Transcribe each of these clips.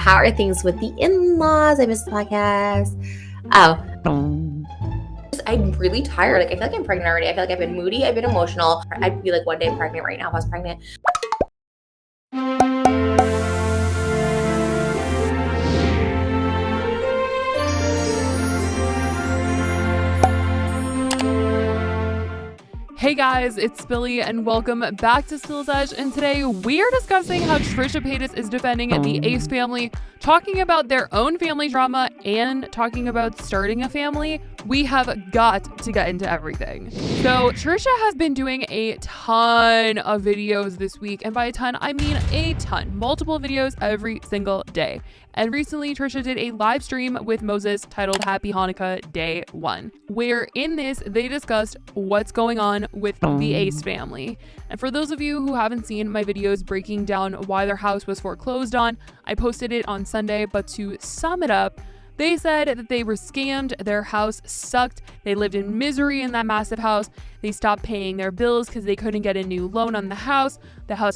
How are things with the in-laws? I missed the podcast. Oh. I'm really tired. Like, I feel like I'm pregnant already. I feel like I've been moody. I've been emotional. I'd be like one day pregnant right now if I was pregnant. Hey guys, it's Billy and welcome back to Sesh, and today we are discussing how Trisha Paytas is defending the Ace family, talking about their own family drama, and talking about starting a family. We have got to get into everything. So Trisha has been doing a ton of videos this week, and by a ton, I mean a ton. Multiple videos every single day. And recently, Trisha did a live stream with Moses titled Happy Hanukkah Day 1, where in this, they discussed what's going on with the Ace family. And for those of you who haven't seen my videos breaking down why their house was foreclosed on, I posted it on Sunday, but to sum it up, they said that they were scammed, their house sucked, they lived in misery in that massive house, they stopped paying their bills because they couldn't get a new loan on the house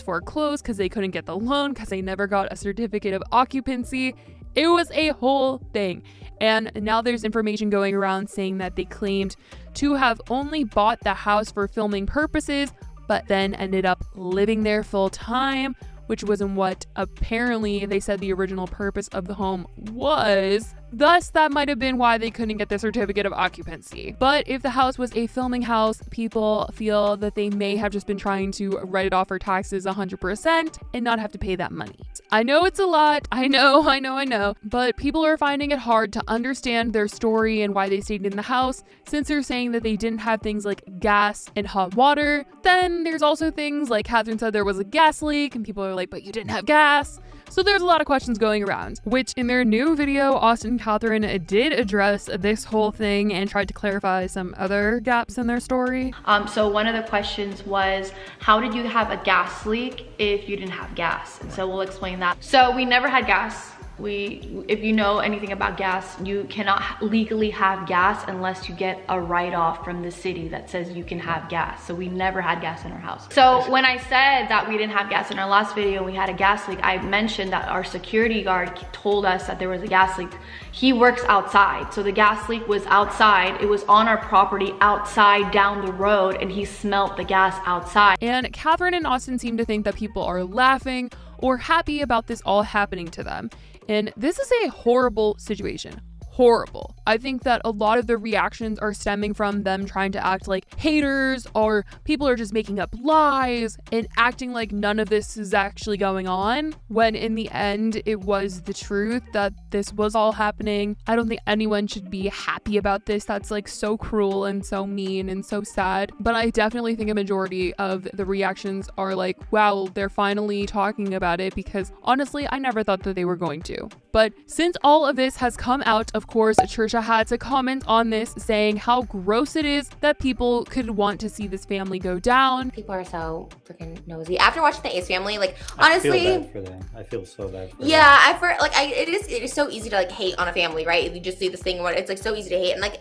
foreclosed because they couldn't get the loan because they never got a certificate of occupancy. It was a whole thing. And now there's information going around saying that they claimed to have only bought the house for filming purposes, but then ended up living there full time, which wasn't what apparently they said the original purpose of the home was. Thus, that might have been why they couldn't get the certificate of occupancy. But if the house was a filming house, people feel that they may have just been trying to write it off for taxes 100% and not have to pay that money. I know it's a lot. I know. But people are finding it hard to understand their story and why they stayed in the house, since they're saying that they didn't have things like gas and hot water. Then there's also things like Catherine said there was a gas leak, and people are like, but you didn't have gas. So there's a lot of questions going around, which in their new video, Austin and Catherine did address this whole thing and tried to clarify some other gaps in their story. So one of the questions was, how did you have a gas leak if you didn't have gas? And so we'll explain that. So we never had gas. If you know anything about gas, you cannot legally have gas unless you get a write-off from the city that says you can have gas. So we never had gas in our house. So when I said that we didn't have gas in our last video, we had a gas leak, I mentioned that our security guard told us that there was a gas leak. He works outside, so the gas leak was outside. It was on our property outside down the road, and he smelt the gas outside. And Catherine and Austin seem to think that people are laughing or happy about this all happening to them. And this is a horrible situation. Horrible. I think that a lot of the reactions are stemming from them trying to act like haters, or people are just making up lies and acting like none of this is actually going on, when in the end it was the truth that this was all happening. I don't think anyone should be happy about this. That's like so cruel and so mean and so sad. But I definitely think a majority of the reactions are like, wow, they're finally talking about it, because honestly, I never thought that they were going to. But since all of this has come out, of course, Trisha had to comment on this, saying how gross it is that people could want to see this family go down. People are so freaking nosy. After watching the Ace family, like, honestly, I feel bad for them. I feel so bad for them. It is so easy to like hate on a family, right? You just see this thing where it's like so easy to hate, and like,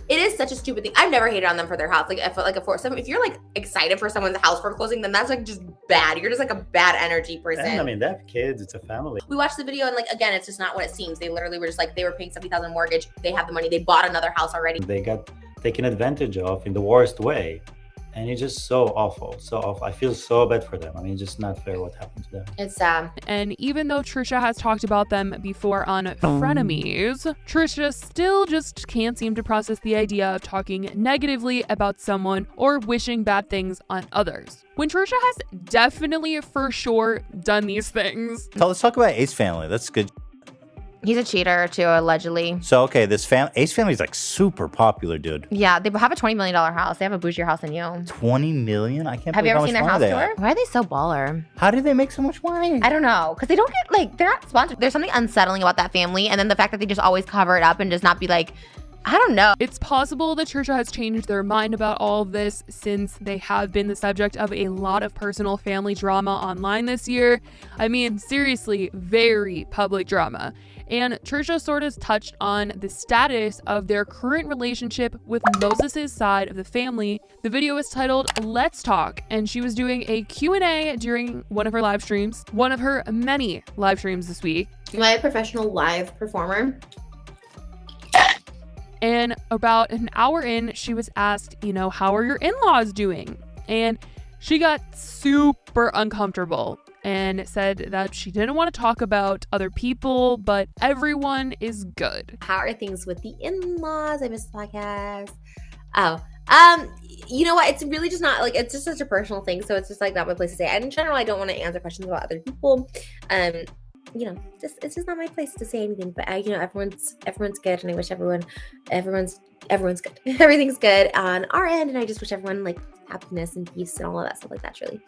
it is such a stupid thing. I've never hated on them for their house. Like, I felt like if you're like excited for someone's house foreclosing, then that's like just bad. You're just like a bad energy person. And I mean, they have kids. It's a family. We watched the video, and like, again, it's just not what it seems. They literally were just like, they were paying $70,000 mortgage. They have the money. They bought another house already. They got taken advantage of in the worst way. And it's just so awful, so awful. I feel so bad for them. I mean, it's just not fair what happened to them. It's sad. And even though Trisha has talked about them before on Frenemies, Trisha still just can't seem to process the idea of talking negatively about someone or wishing bad things on others, when Trisha has definitely for sure done these things. So let's talk about Ace family. That's good. He's a cheater too, allegedly. So, okay, this Ace family is like super popular, dude. Yeah, they have a $20 million house. They have a bougier house than you. 20 million? I can't Have believe you how ever seen much their money house they tour? are. Why are they so baller? How do they make so much money? I don't know. Because they don't get, like, they're not sponsored. There's something unsettling about that family. And then the fact that they just always cover it up and just not be like, I don't know. It's possible that Trisha has changed their mind about all of this since they have been the subject of a lot of personal family drama online this year. I mean, seriously, very public drama. And Trisha sort of touched on the status of their current relationship with Moses' side of the family. The video is titled Let's Talk, and she was doing a Q&A during one of her live streams, one of her many live streams this week. Am I a professional live performer? And about an hour in, she was asked, how are your in-laws doing? And she got super uncomfortable and said that she didn't want to talk about other people, but everyone is good. How are things with the in-laws? I missed the podcast. Oh, you know what? It's really just not it's just such a personal thing. So it's just not my place to say. And in general, I don't want to answer questions about other people. It's just not my place to say anything. But everyone's good, and I wish everyone's good. Everything's good on our end, and I just wish everyone happiness and peace and all of that stuff like that. Truly.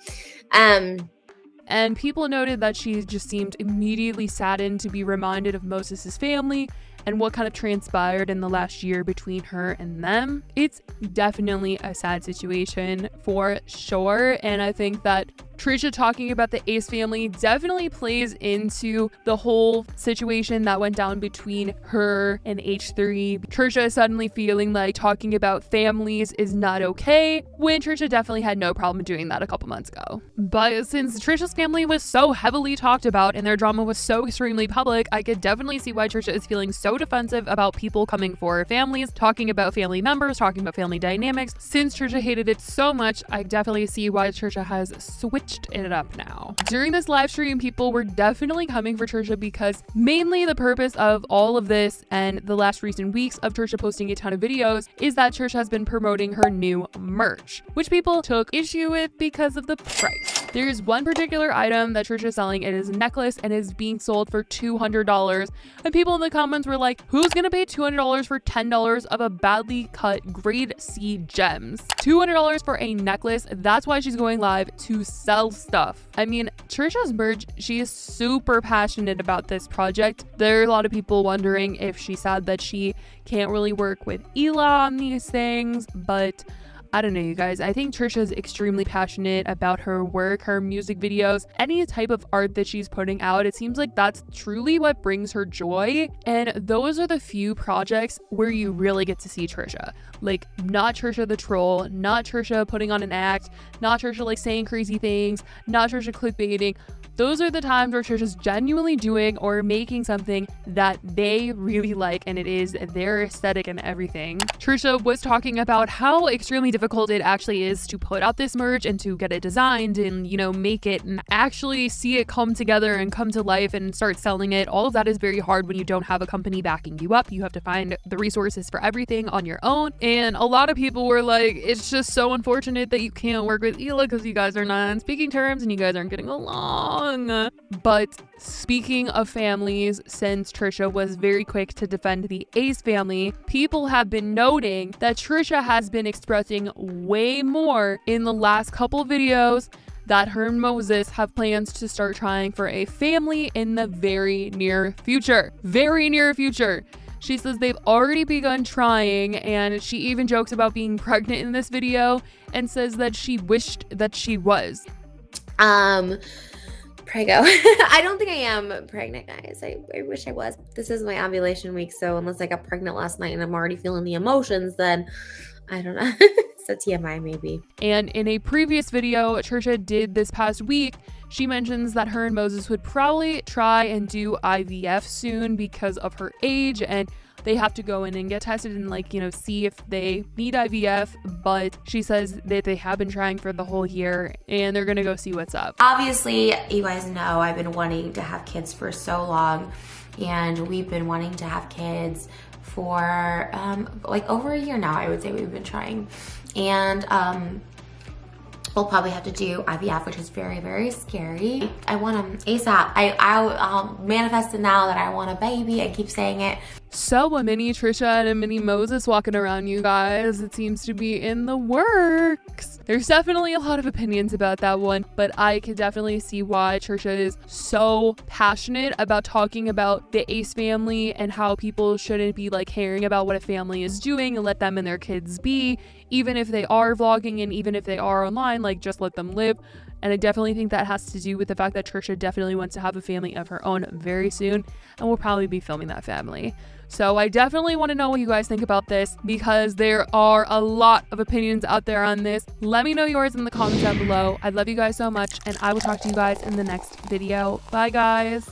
And people noted that she just seemed immediately saddened to be reminded of Moses' family and what kind of transpired in the last year between her and them. It's definitely a sad situation for sure. And I think that Trisha talking about the Ace family definitely plays into the whole situation that went down between her and H3. Trisha is suddenly feeling like talking about families is not okay, when Trisha definitely had no problem doing that a couple months ago. But since Trisha's family was so heavily talked about and their drama was so extremely public, I could definitely see why Trisha is feeling so defensive about people coming for her families, talking about family members, talking about family dynamics. Since Trisha hated it so much, I definitely see why Trisha has switched it up now. During this live stream, people were definitely coming for Trisha because mainly the purpose of all of this and the last recent weeks of Trisha posting a ton of videos is that Trisha has been promoting her new merch, which people took issue with because of the price. There's one particular item that Trisha is selling. It is a necklace and is being sold for $200. And people in the comments were like, who's gonna pay $200 for $10 of a badly cut grade C gems? $200 for a necklace. That's why she's going live, to sell stuff. I mean, Trisha's merch, she is super passionate about this project. There are a lot of people wondering if she said that she can't really work with Ela on these things, but I don't know, you guys. I think Trisha's extremely passionate about her work, her music videos, any type of art that she's putting out. It seems like that's truly what brings her joy. And those are the few projects where you really get to see Trisha. Not Trisha the troll, not Trisha putting on an act, not Trisha saying crazy things, not Trisha clickbaiting. Those are the times where Trisha's genuinely doing or making something that they really like, and it is their aesthetic and everything. Trisha was talking about how extremely difficult it actually is to put out this merch and to get it designed and, make it and actually see it come together and come to life and start selling it. All of that is very hard when you don't have a company backing you up. You have to find the resources for everything on your own. And a lot of people were like, it's just so unfortunate that you can't work with Ela because you guys are not on speaking terms and you guys aren't getting along. But speaking of families, since Trisha was very quick to defend the Ace family, people have been noting that Trisha has been expressing way more in the last couple videos that her and Moses have plans to start trying for a family in the very near future. Very near future. She says they've already begun trying, and she even jokes about being pregnant in this video and says that she wished that she was. Prego. I don't think I am pregnant, guys. I wish I was. This is my ovulation week, so unless I got pregnant last night and I'm already feeling the emotions, then I don't know. So TMI maybe. And in a previous video Trisha did this past week, she mentions that her and Moses would probably try and do IVF soon because of her age, and they have to go in and get tested and see if they need IVF. But she says that they have been trying for the whole year and they're gonna go see what's up. Obviously, you guys know I've been wanting to have kids for so long, and we've been wanting to have kids for over a year now. I would say we've been trying, and we'll probably have to do IVF, which is very, very scary. I want them ASAP. I'll manifest it now that I want a baby. I keep saying it. So a mini Trisha and a mini Moses walking around, you guys. It seems to be in the works. There's definitely a lot of opinions about that one, but I can definitely see why Trisha is so passionate about talking about the Ace family and how people shouldn't be like caring about what a family is doing and let them and their kids be, even if they are vlogging and even if they are online, like just let them live. And I definitely think that has to do with the fact that Trisha definitely wants to have a family of her own very soon, and we'll probably be filming that family. So I definitely want to know what you guys think about this, because there are a lot of opinions out there on this. Let me know yours in the comments down below. I love you guys so much, and I will talk to you guys in the next video. Bye, guys.